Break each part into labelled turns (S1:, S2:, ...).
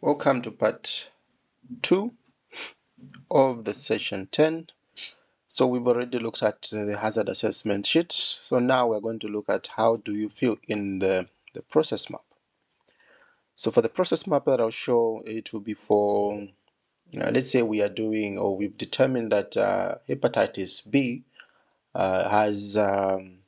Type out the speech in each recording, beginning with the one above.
S1: Welcome to part 2 of the session 10. So we've already looked at the hazard assessment sheet. So now we're going to look at how do you fill in the process map. So for the process map that I'll show, it will be for, let's say we are doing, or we've determined that hepatitis B has an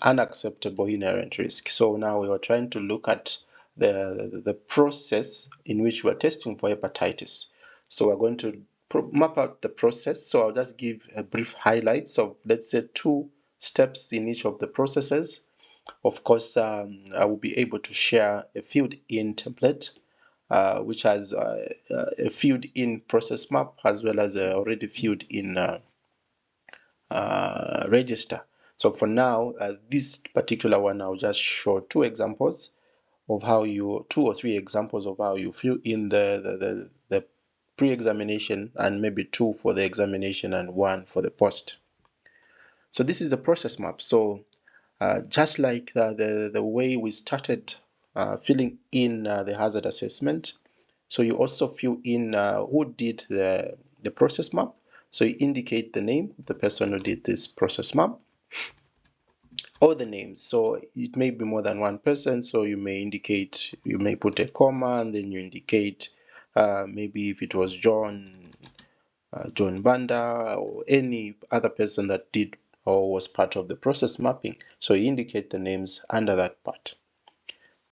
S1: unacceptable inherent risk. So now we are trying to look at the process in which we're testing for hepatitis. So we're going to map out the process. So I'll just give a brief highlights of, let's say, 2 steps in each of the processes. Of course, I will be able to share a filled-in template, which has a filled-in process map as well as a already filled-in register. So for now, this particular one, I'll just show 2 examples of how you, 2 or 3 examples of how you fill in the pre-examination, and maybe 2 for the examination and 1 for the post. So this is the process map. So just like the way we started filling in the hazard assessment, so you also fill in who did the process map. So you indicate the name of the person who did this process map, or the names. So it may be more than one person, so you may indicate, you may put a comma, and then you indicate maybe if it was John Banda, or any other person that did or was part of the process mapping. So you indicate the names under that part.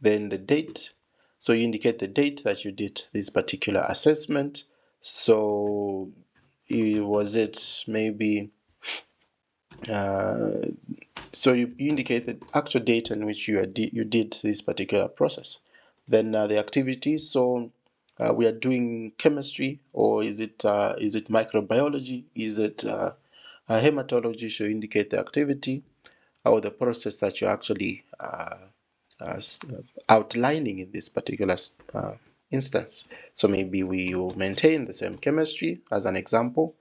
S1: Then the date, so you indicate the date that you did this particular assessment. So was it maybe so you indicate the actual date in which you did this particular process. Then the activities, so we are doing chemistry, or is it microbiology, is it hematology? So you indicate the activity or the process that you're actually outlining in this particular instance. So maybe we will maintain the same chemistry as an example,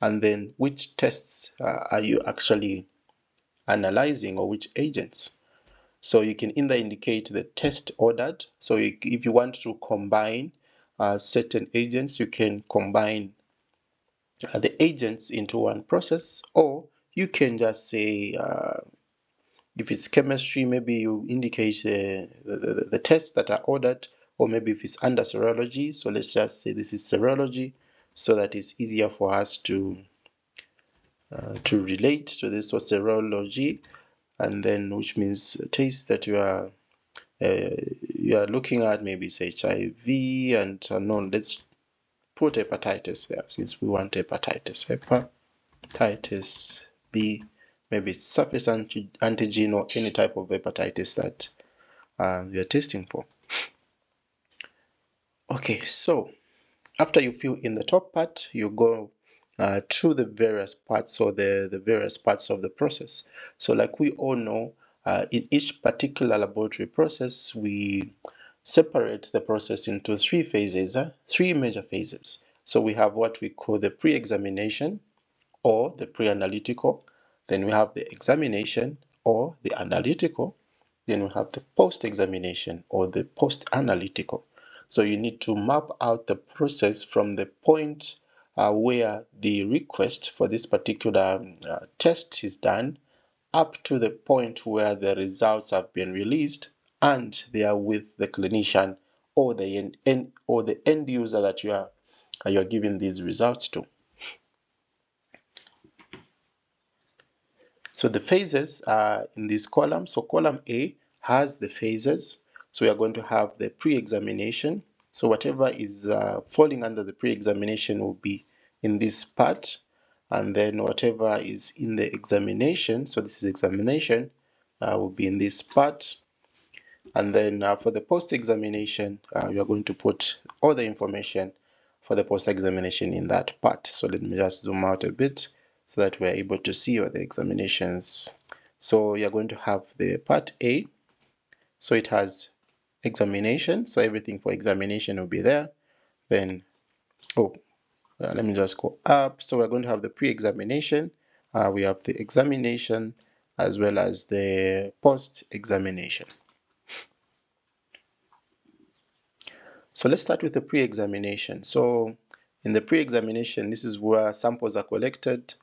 S1: and then which tests are you actually analyzing, or which agents. So you can either indicate the test ordered. So if you want to combine certain agents, you can combine the agents into one process, or you can just say if it's chemistry, maybe you indicate the tests that are ordered, or maybe if it's under serology, so let's just say this is serology, so that it's easier for us to relate to this. So serology, and then which means taste that you are looking at, maybe it's HIV and unknown. Let's put hepatitis there since we want hepatitis. Hepatitis B, maybe it's surface antigen or any type of hepatitis that we are testing for. Okay, so after you fill in the top part, you go to the various parts, or the various parts of the process. So like we all know, in each particular laboratory process, we separate the process into 3 phases, 3 major phases. So we have what we call the pre-examination, or the pre-analytical. Then we have the examination, or the analytical. Then we have the post-examination, or the post-analytical. So you need to map out the process from the point where the request for this particular test is done, up to the point where the results have been released and they are with the clinician, or the end user that you are giving these results to. So the phases are in this column. So column A has the phases. So we are going to have the pre-examination. So whatever is falling under the pre-examination will be in this part. And then whatever is in the examination, so this is examination, will be in this part. And then for the post-examination, you are going to put all the information for the post-examination in that part. So let me just zoom out a bit so that we're able to see all the examinations. So you're going to have the part A. So it has examination. So everything for examination will be there. Then, let me just go up. So we're going to have the pre-examination. We have the examination as well as the post-examination. So let's start with the pre-examination. So in the pre-examination, this is where samples are collected.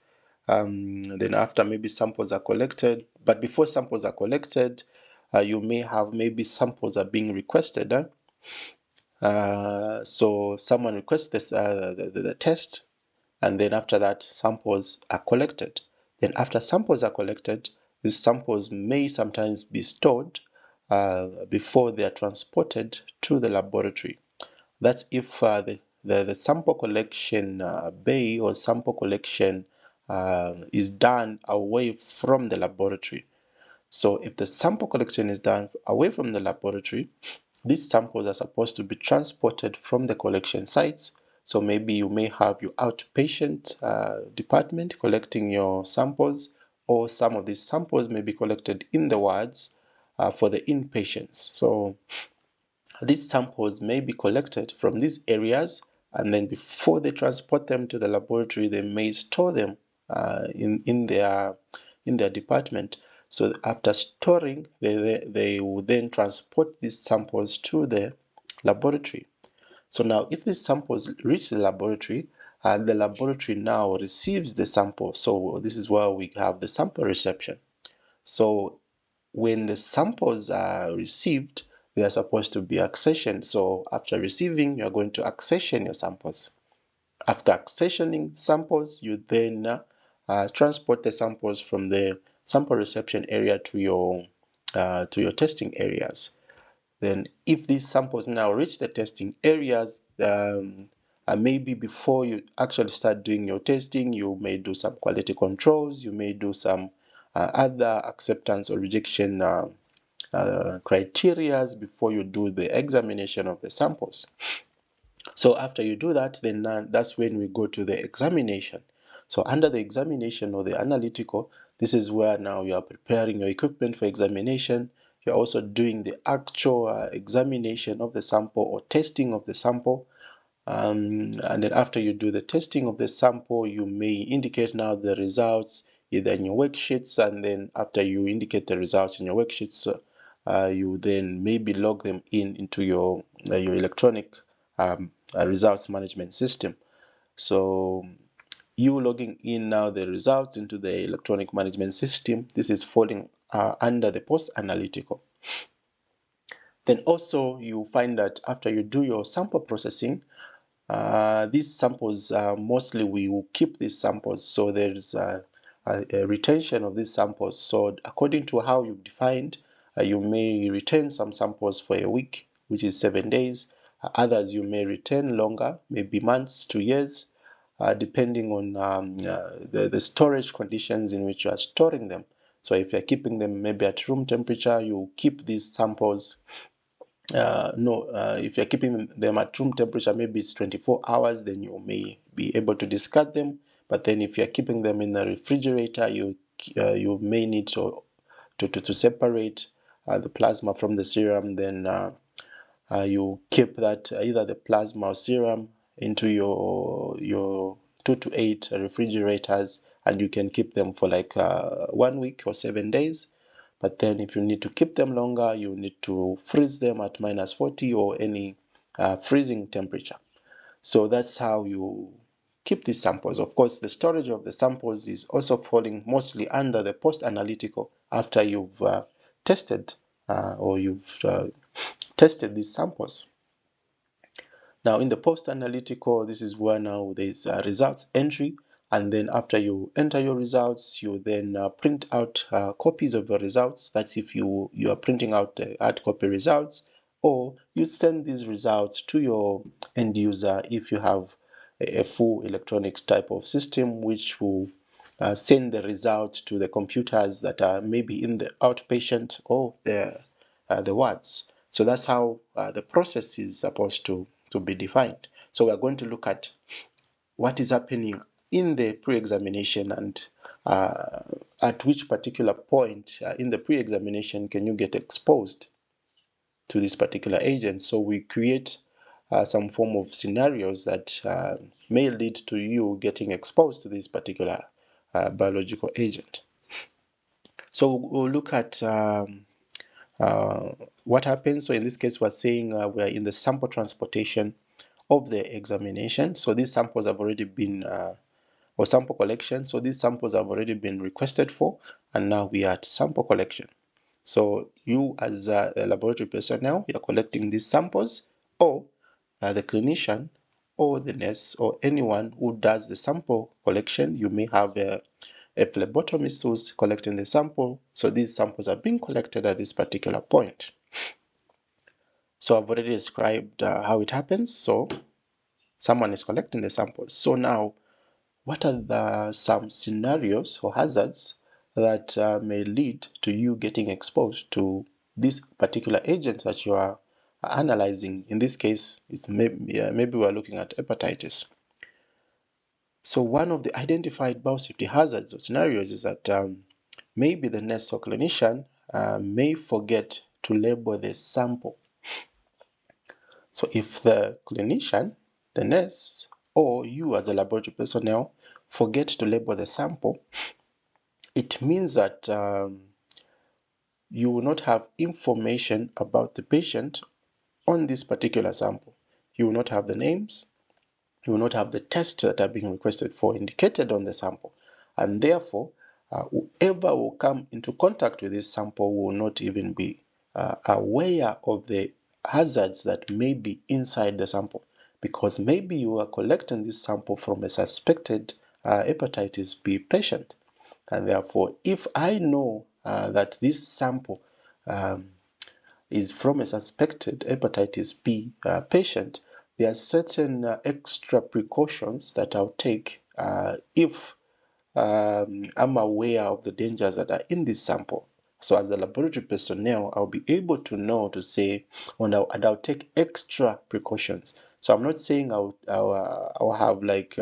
S1: Then after maybe samples are collected, but before samples are collected, you may have maybe samples are being requested. So someone requests this, the test, and then after that, samples are collected. Then after samples are collected, these samples may sometimes be stored before they are transported to the laboratory. That's if the sample collection bay or sample collection is done away from the laboratory. So if the sample collection is done away from the laboratory, these samples are supposed to be transported from the collection sites. So maybe you may have your outpatient department collecting your samples, or some of these samples may be collected in the wards for the inpatients. So these samples may be collected from these areas, and then before they transport them to the laboratory, they may store them in their department. So after storing, they will then transport these samples to the laboratory. So now if these samples reach the laboratory now receives the sample. So this is where we have the sample reception. So when the samples are received, they are supposed to be accessioned. So after receiving, you're going to accession your samples. After accessioning samples, you then transport the samples from the sample reception area to your testing areas. Then if these samples now reach the testing areas, maybe before you actually start doing your testing, you may do some quality controls, you may do some other acceptance or rejection criteria before you do the examination of the samples. So after you do that, then that's when we go to the examination. So under the examination or the analytical, this is where now you are preparing your equipment for examination. You're also doing the actual examination of the sample or testing of the sample. And then after you do the testing of the sample, you may indicate now the results either in your worksheets, and then after you indicate the results in your worksheets, you then maybe log them into your electronic results management system. So you logging in now the results into the electronic management system, this is falling under the post-analytical. Then also you find that after you do your sample processing, these samples, mostly we will keep these samples. So there's a retention of these samples. So according to how you've defined, you may retain some samples for a week, which is 7 days. Others you may retain longer, maybe months to years, depending on the storage conditions in which you are storing them. So if you're keeping them maybe at room temperature, you keep these samples if you're keeping them at room temperature, maybe it's 24 hours, then you may be able to discard them. But then if you're keeping them in the refrigerator, you may need to separate the plasma from the serum. Then you keep that either the plasma or serum into your 2 to 8 refrigerators, and you can keep them for like 1 week or 7 days. But then if you need to keep them longer, you need to freeze them at -40 or any freezing temperature. So that's how you keep these samples. Of course, the storage of the samples is also falling mostly under the post-analytical after you've tested or you've tested these samples. Now in the post-analytical, this is where now there's results entry, and then after you enter your results, you then print out copies of your results. That's if you are printing out the hard copy results, or you send these results to your end user if you have a full electronics type of system, which will send the results to the computers that are maybe in the outpatient or the wards. So that's how the process is supposed to be defined. So we are going to look at what is happening in the pre-examination and at which particular point in the pre-examination can you get exposed to this particular agent. So we create some form of scenarios that may lead to you getting exposed to this particular biological agent. So we'll look at what happens? So in this case, we're saying we're in the sample transportation of the examination. So these samples have already been, or sample collection. So these samples have already been requested for, and now we are at sample collection. So you as a laboratory personnel, you're collecting these samples, or the clinician or the nurse or anyone who does the sample collection. You may have a phlebotomist who's collecting the sample. So these samples are being collected at this particular point. So I've already described how it happens. So someone is collecting the samples. So now, what are some scenarios or hazards that may lead to you getting exposed to this particular agent that you are analyzing? In this case, it's maybe we're looking at hepatitis. So one of the identified biosafety hazards or scenarios is that maybe the nurse or clinician may forget to label the sample. So if the clinician, the nurse, or you as a laboratory personnel forget to label the sample, it means that you will not have information about the patient on this particular sample. You will not have the names, you will not have the tests that are being requested for indicated on the sample, and therefore whoever will come into contact with this sample will not even be aware of the hazards that may be inside the sample, because maybe you are collecting this sample from a suspected hepatitis B patient, and therefore if I know that this sample is from a suspected hepatitis B patient, there are certain extra precautions that I'll take if I'm aware of the dangers that are in this sample. So as a laboratory personnel, I'll be able to know to say, and I'll take extra precautions. So I'm not saying I'll have like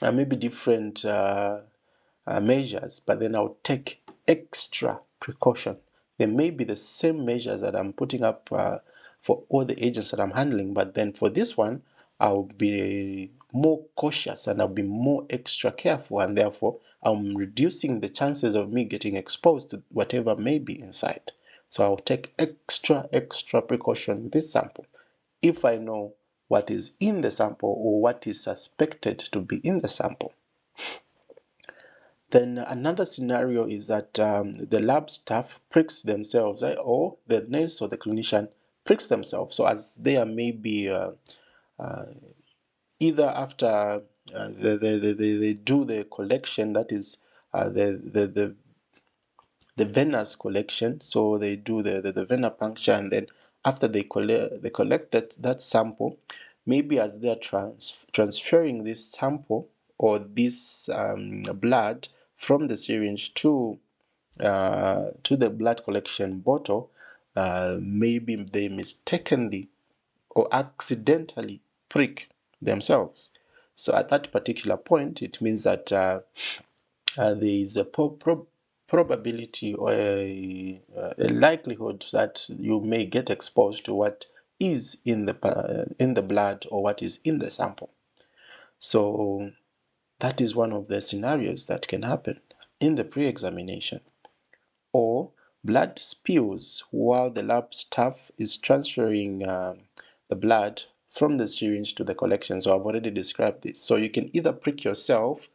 S1: maybe different measures, but then I'll take extra precaution. There may be the same measures that I'm putting up for all the agents that I'm handling, but then for this one, I'll be more cautious and I'll be more extra careful, and therefore I'm reducing the chances of me getting exposed to whatever may be inside. So I'll take extra precaution with this sample if I know what is in the sample or what is suspected to be in the sample. Then another scenario is that the lab staff pricks themselves, or the nurse or the clinician pricks themselves. So as they are maybe either after they do the collection, that is the venous collection. So they do the vena puncture, and then after they collect that sample, maybe as they are transferring this sample or this blood from the syringe to the blood collection bottle, maybe they mistakenly or accidentally prick themselves. So at that particular point, it means that there is a probability or a likelihood that you may get exposed to what is in the blood or what is in the sample. So that is one of the scenarios that can happen in the pre-examination. Or blood spills while the lab staff is transferring the blood from the syringe to the collection. So I've already described this. So you can either prick yourself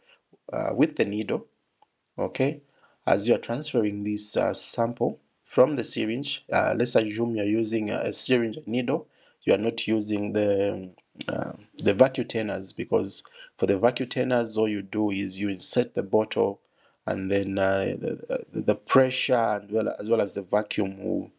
S1: with the needle, okay, as you're transferring this sample from the syringe. Let's assume you're using a syringe needle. You are not using the vacuum because for the vacuum all you do is you insert the bottle, and then the pressure as well as the vacuum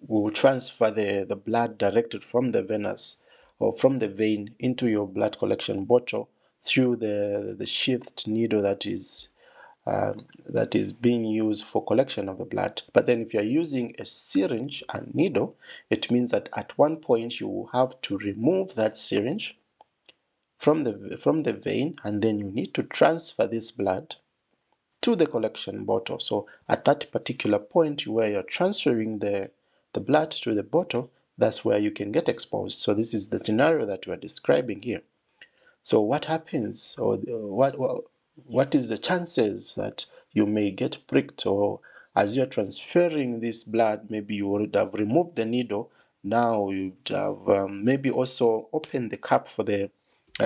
S1: will transfer the blood directed from the venous or from the vein into your blood collection bottle through the sheathed needle that is being used for collection of the blood. But then if you're using a syringe and needle, it means that at one point you will have to remove that syringe from the vein, and then you need to transfer this blood to the collection bottle. So at that particular point where you're transferring the blood to the bottle, that's where you can get exposed. So this is the scenario that we're describing here. So what happens, or what is the chances that you may get pricked or as you're transferring this blood, maybe you would have removed the needle. Now you have maybe also opened the cap for the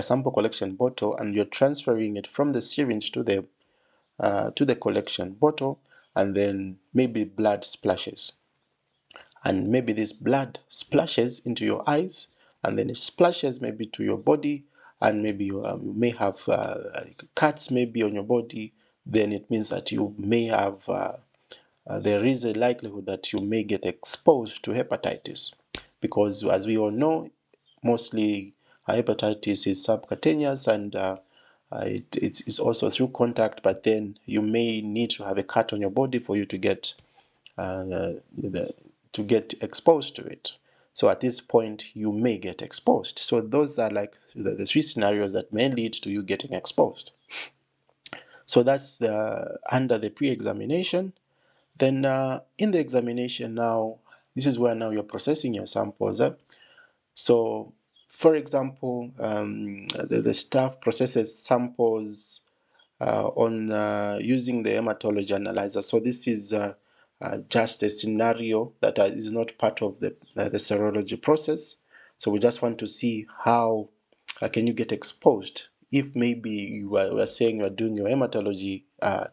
S1: sample collection bottle, and you're transferring it from the syringe to the collection bottle, and then maybe blood splashes. And maybe this blood splashes into your eyes, and then it splashes maybe to your body, and maybe you may have cuts maybe on your body. Then it means that you may have there is a likelihood that you may get exposed to hepatitis, because as we all know, mostly hepatitis is subcutaneous, and it's also through contact, but then you may need to have a cut on your body for you to get exposed to it. So at this point, you may get exposed. So those are like the three scenarios that may lead to you getting exposed. So that's under the pre-examination. Then in the examination now, this is where now you're processing your samples. So for example, the staff processes samples on using the hematology analyzer. So this is just a scenario that is not part of the serology process. So we just want to see how can you get exposed if maybe you are saying you are doing your hematology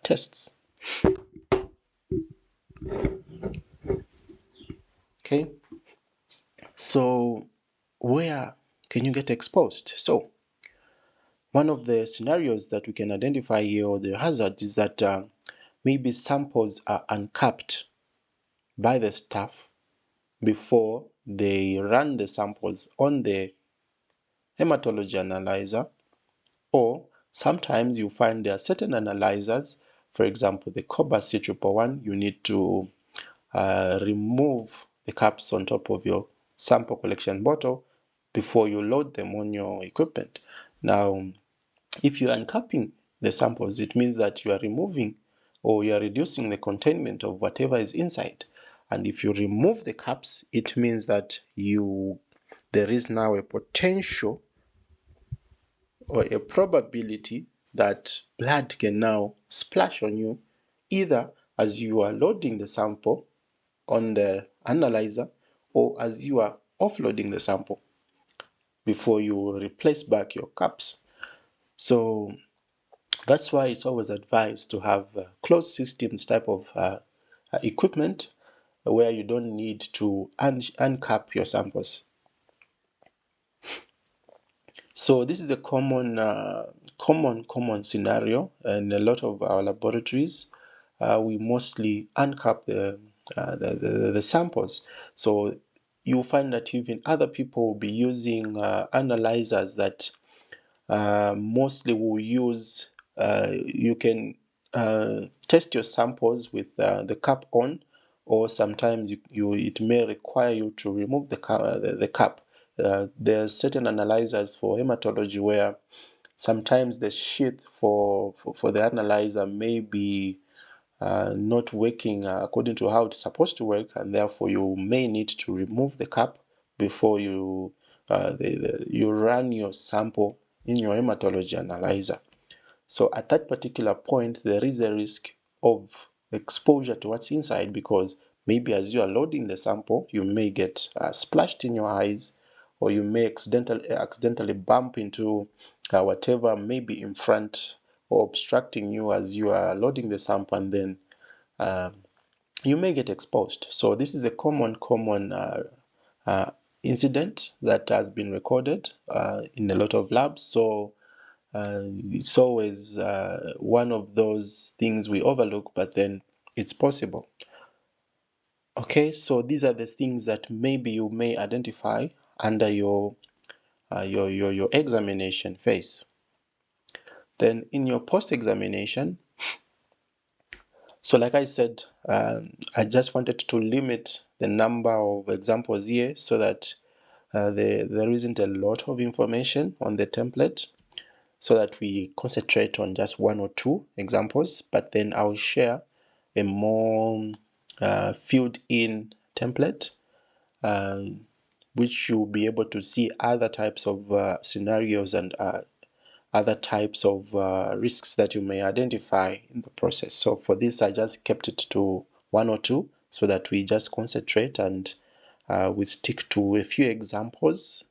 S1: tests. Okay, so where can you get exposed? So one of the scenarios that we can identify here, or the hazard, is that maybe samples are uncapped by the staff before they run the samples on the hematology analyzer, or sometimes you find there are certain analyzers, for example the Cobas C111, you need to remove the caps on top of your sample collection bottle before you load them on your equipment. Now, if you are uncapping the samples, it means that you are removing or you are reducing the containment of whatever is inside. And if you remove the caps, it means that there is now a potential or a probability that blood can now splash on you, either as you are loading the sample on the analyzer or as you are offloading the sample before you replace back your caps. So that's why it's always advised to have closed systems type of equipment where you don't need to uncap your samples. So this is a common scenario in a lot of our laboratories. We mostly uncap the samples. So you'll find that even other people will be using analyzers that mostly will use, you can test your samples with the cap on, or sometimes it may require you to remove the cap. There are certain analyzers for hematology where sometimes the sheath for the analyzer may be not working according to how it's supposed to work, and therefore you may need to remove the cap before you run your sample in your hematology analyzer. So at that particular point, there is a risk of exposure to what's inside, because maybe as you are loading the sample, you may get splashed in your eyes, or you may accidentally bump into whatever may be in front or obstructing you as you are loading the sample, and then you may get exposed. So this is a common incident that has been recorded in a lot of labs. So it's always one of those things we overlook, but then it's possible. Okay, so these are the things that maybe you may identify under your examination phase. Then in your post-examination, so like I said, I just wanted to limit the number of examples here so that there isn't a lot of information on the template, so that we concentrate on just one or two examples, but then I'll share a more filled-in template, which you'll be able to see other types of scenarios and other types of risks that you may identify in the process. So for this, I just kept it to one or two so that we just concentrate and we stick to a few examples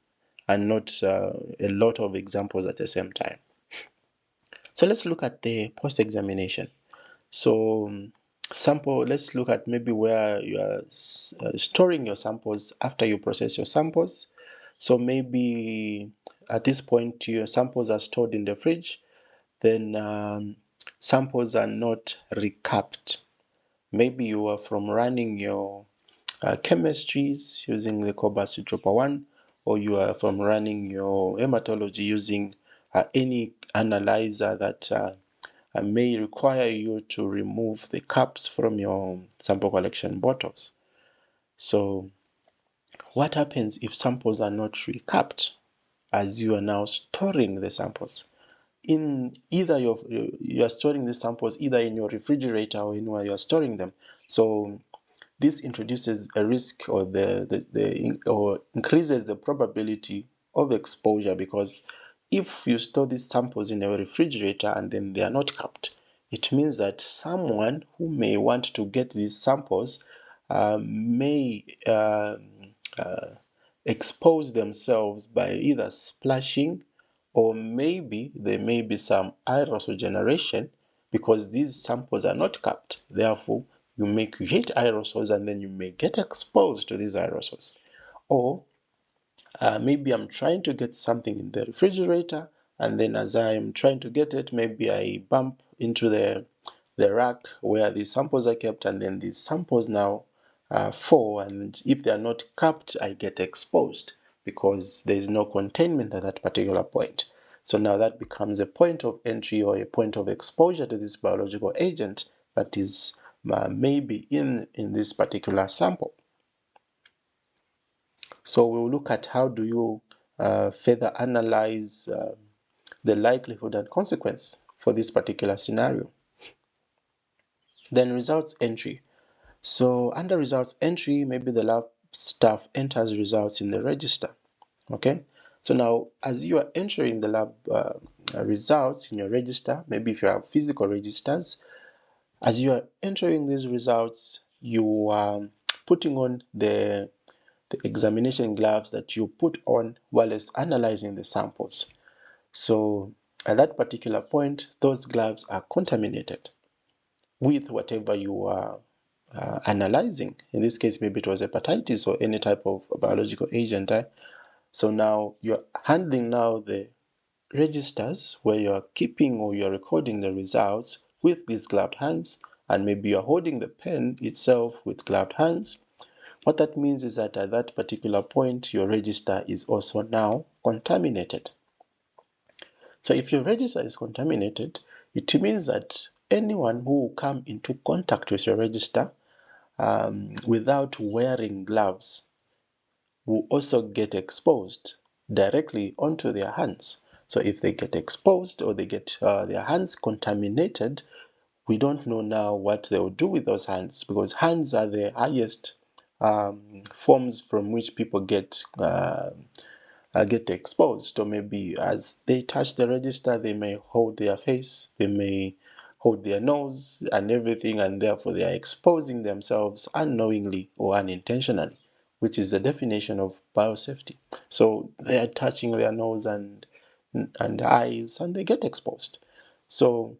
S1: and not a lot of examples at the same time. So let's look at the post-examination. So let's look at maybe where you are storing your samples after you process your samples. So maybe at this point your samples are stored in the fridge, then samples are not recapped. Maybe you are from running your chemistries using the Cobas Dropper 1, or you are from running your hematology using any analyzer that may require you to remove the caps from your sample collection bottles. So what happens if samples are not recapped as you are now storing the samples? In either you are storing the samples either in your refrigerator or anywhere you are storing them. So this introduces a risk or or increases the probability of exposure, because if you store these samples in a refrigerator and then they are not capped, it means that someone who may want to get these samples may expose themselves by either splashing, or maybe there may be some aerosol generation because these samples are not capped. Therefore, you may create aerosols and then you may get exposed to these aerosols. Or maybe I'm trying to get something in the refrigerator, and then as I'm trying to get it, maybe I bump into the rack where the samples are kept, and then these samples now fall, and if they are not capped, I get exposed because there is no containment at that particular point. So now that becomes a point of entry or a point of exposure to this biological agent that is maybe in this particular sample. So we'll look at how do you further analyze the likelihood and consequence for this particular scenario. Then results entry. So under results entry, maybe the lab staff enters results in the register. Okay. So now as you are entering the lab results in your register, maybe if you have physical registers, as you are entering these results, you are putting on the examination gloves that you put on while analyzing the samples. So at that particular point, those gloves are contaminated with whatever you are analyzing. In this case, maybe it was hepatitis or any type of biological agent. So now you're handling now the registers where you're keeping or you're recording the results with these gloved hands, and maybe you're holding the pen itself with gloved hands. What that means is that at that particular point, your register is also now contaminated. So if your register is contaminated, it means that anyone who will come into contact with your register without wearing gloves will also get exposed directly onto their hands. So if they get exposed or they get their hands contaminated, we don't know now what they will do with those hands, because hands are the highest forms from which people get exposed. Or maybe as they touch the register, they may hold their face, they may hold their nose and everything, and therefore they are exposing themselves unknowingly or unintentionally, which is the definition of biosafety. So they are touching their nose and eyes, and they get exposed. So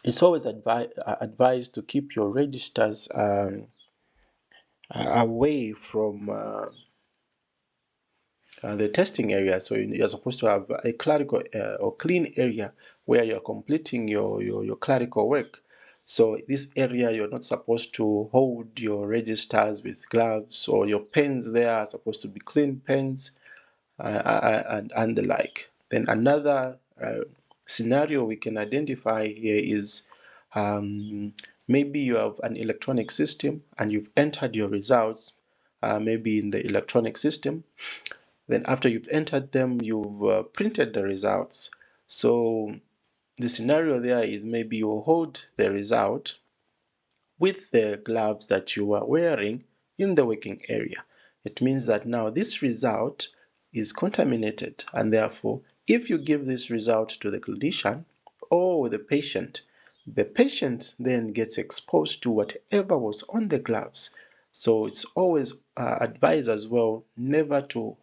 S1: it's always advised to keep your registers away from the testing area. So you're supposed to have a clerical or clean area where you're completing your clerical work. So this area, you're not supposed to hold your registers with gloves, or your pens there are supposed to be clean pens and the like. Then another scenario we can identify here is maybe you have an electronic system and you've entered your results maybe in the electronic system. Then after you've entered them, you've printed the results. So the scenario there is maybe you hold the result with the gloves that you are wearing in the working area. It means that now this result is contaminated, and therefore if you give this result to the clinician or the patient, the patient then gets exposed to whatever was on the gloves. So it's always advised as well never to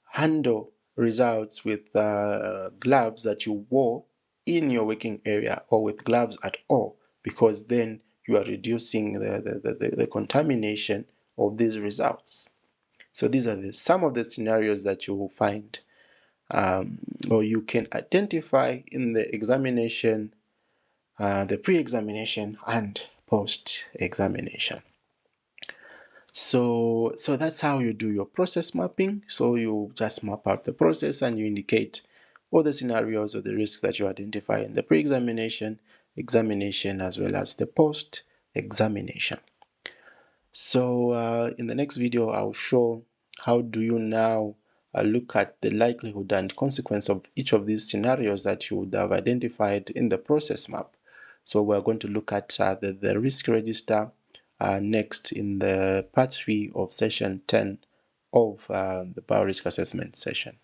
S1: handle results with gloves that you wore in your working area or with gloves at all, because then you are reducing the contamination of these results. So these are some of the scenarios that you will find or you can identify in the examination, the pre-examination and post-examination. So that's how you do your process mapping. So you just map out the process and you indicate all the scenarios or the risks that you identify in the pre-examination, examination, as well as the post-examination. So in the next video, I'll show how do you now look at the likelihood and consequence of each of these scenarios that you would have identified in the process map. So we're going to look at the risk register next in the part 3 of session 10 of the biorisk assessment session.